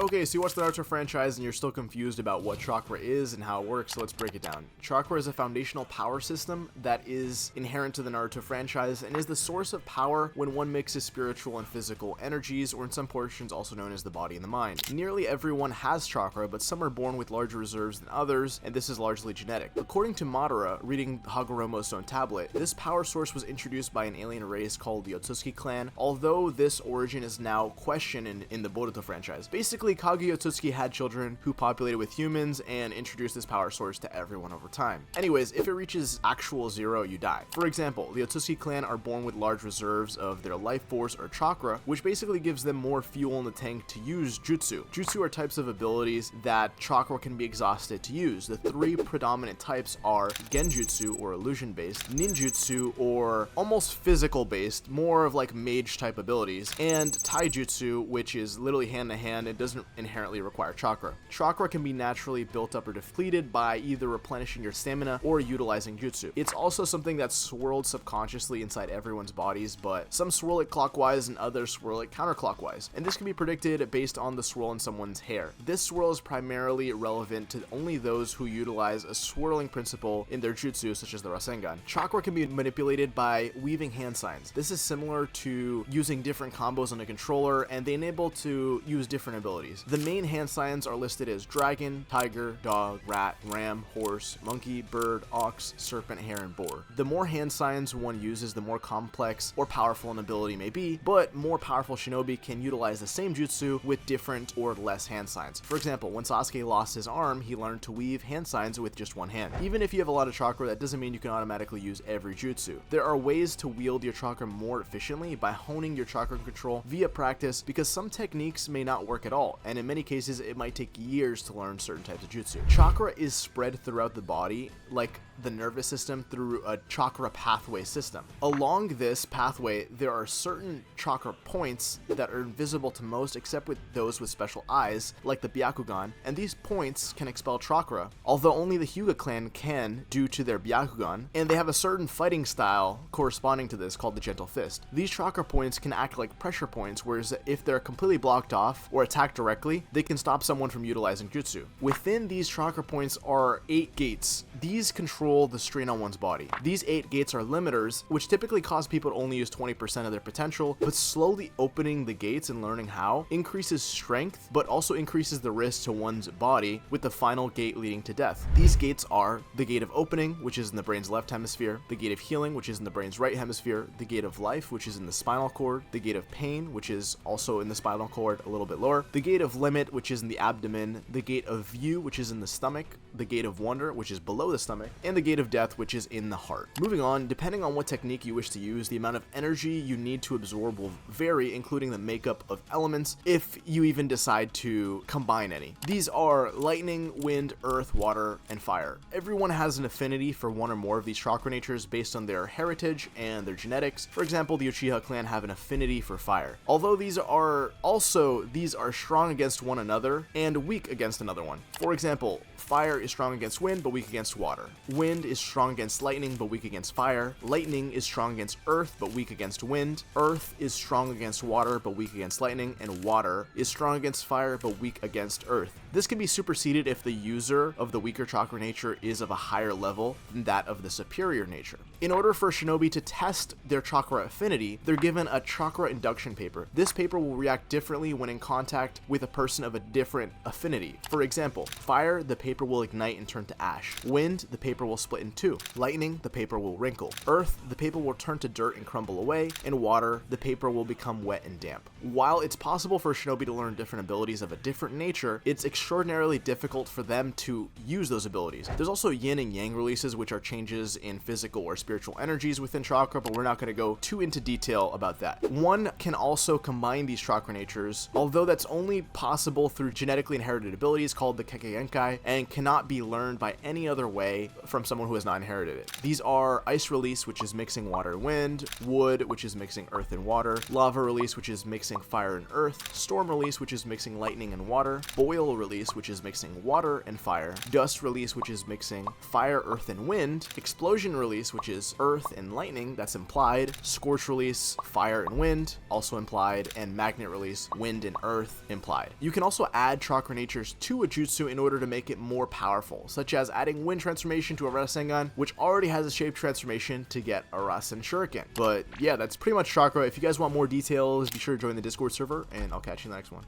Okay, so you watch the Naruto franchise and you're still confused about what chakra is and how it works, so let's break it down. Chakra is a foundational power system that is inherent to the Naruto franchise and is the source of power when one mixes spiritual and physical energies, or in some portions also known as the body and the mind. Nearly everyone has chakra, but some are born with larger reserves than others, and this is largely genetic. According to Madara, reading Hagoromo's Stone Tablet, this power source was introduced by an alien race called the Otsutsuki clan, although this origin is now questioned in the Boruto franchise. Basically, Kage Otsutsuki had children who populated with humans and introduced this power source to everyone over time. Anyways, if it reaches actual zero, you die. For example, the Otsutsuki clan are born with large reserves of their life force or chakra, which basically gives them more fuel in the tank to use jutsu. Jutsu are types of abilities that chakra can be exhausted to use. The three predominant types are genjutsu, or illusion based, ninjutsu, or almost physical based, more of like mage type abilities, and taijutsu, which is literally hand to hand. It doesn't inherently require chakra. Chakra can be naturally built up or depleted by either replenishing your stamina or utilizing jutsu. It's also something that's swirled subconsciously inside everyone's bodies, but some swirl it clockwise and others swirl it counterclockwise, and this can be predicted based on the swirl in someone's hair. This swirl is primarily relevant to only those who utilize a swirling principle in their jutsu, such as the Rasengan. Chakra can be manipulated by weaving hand signs. This is similar to using different combos on a controller, and they enable to use different abilities. The main hand signs are listed as dragon, tiger, dog, rat, ram, horse, monkey, bird, ox, serpent, hare, and boar. The more hand signs one uses, the more complex or powerful an ability may be, but more powerful shinobi can utilize the same jutsu with different or less hand signs. For example, when Sasuke lost his arm, he learned to weave hand signs with just one hand. Even if you have a lot of chakra, that doesn't mean you can automatically use every jutsu. There are ways to wield your chakra more efficiently by honing your chakra control via practice, because some techniques may not work at all, and in many cases it might take years to learn certain types of jutsu. Chakra is spread throughout the body like the nervous system through a chakra pathway system. Along this pathway, there are certain chakra points that are invisible to most except with those with special eyes, like the Byakugan, and these points can expel chakra, although only the Hyuga clan can due to their Byakugan, and they have a certain fighting style corresponding to this called the Gentle Fist. These chakra points can act like pressure points, whereas if they're completely blocked off or attacked directly, they can stop someone from utilizing jutsu. Within these chakra points are 8 gates. These control the strain on one's body. These 8 gates are limiters, which typically cause people to only use 20% of their potential, but slowly opening the gates and learning how increases strength, but also increases the risk to one's body, with the final gate leading to death. These gates are the gate of opening, which is in the brain's left hemisphere, the gate of healing, which is in the brain's right hemisphere, the gate of life, which is in the spinal cord, the gate of pain, which is also in the spinal cord a little bit lower, the gate of limit, which is in the abdomen, the gate of view, which is in the stomach, the gate of wonder, which is below the stomach, and the gate of death, which is in the heart. Moving on, depending on what technique you wish to use, the amount of energy you need to absorb will vary, including the makeup of elements, if you even decide to combine any. These are lightning, wind, earth, water, and fire. Everyone has an affinity for one or more of these chakra natures based on their heritage and their genetics. For example, the Uchiha clan have an affinity for fire, although these are strong against one another and weak against another one. For example, fire is strong against wind but weak against water. Wind is strong against lightning but weak against fire. Lightning is strong against earth but weak against wind. Earth is strong against water but weak against lightning, and water is strong against fire but weak against earth. This can be superseded if the user of the weaker chakra nature is of a higher level than that of the superior nature. In order for shinobi to test their chakra affinity, they're given a chakra induction paper. This paper will react differently when in contact with a person of a different affinity. For example, fire, the paper will ignite and turn to ash. Wind, the paper will split in two. Lightning, the paper will wrinkle. Earth, the paper will turn to dirt and crumble away. And water, the paper will become wet and damp. While it's possible for a shinobi to learn different abilities of a different nature, it's extraordinarily difficult for them to use those abilities. There's also yin and yang releases, which are changes in physical or spiritual energies within chakra, but we're not going to go too into detail about that. One can also combine these chakra natures, although that's only possible through genetically inherited abilities called the Kekkei Genkai, and cannot be learned by any other way from someone who has not inherited it. These are ice release, which is mixing water and wind, wood, which is mixing earth and water, lava release, which is mixing fire and earth, storm release, which is mixing lightning and water, boil release, which is mixing water and fire, dust release, which is mixing fire, earth, and wind, explosion release, which is earth and lightning, that's implied. Scorch release, fire and wind, also implied. And magnet release, wind and earth, implied. You can also add chakra natures to a jutsu in order to make it more powerful, such as adding wind transformation to a Rasengan, which already has a shape transformation to get a Rasen Shuriken. But yeah, that's pretty much chakra. If you guys want more details, be sure to join the Discord server, and I'll catch you in the next one.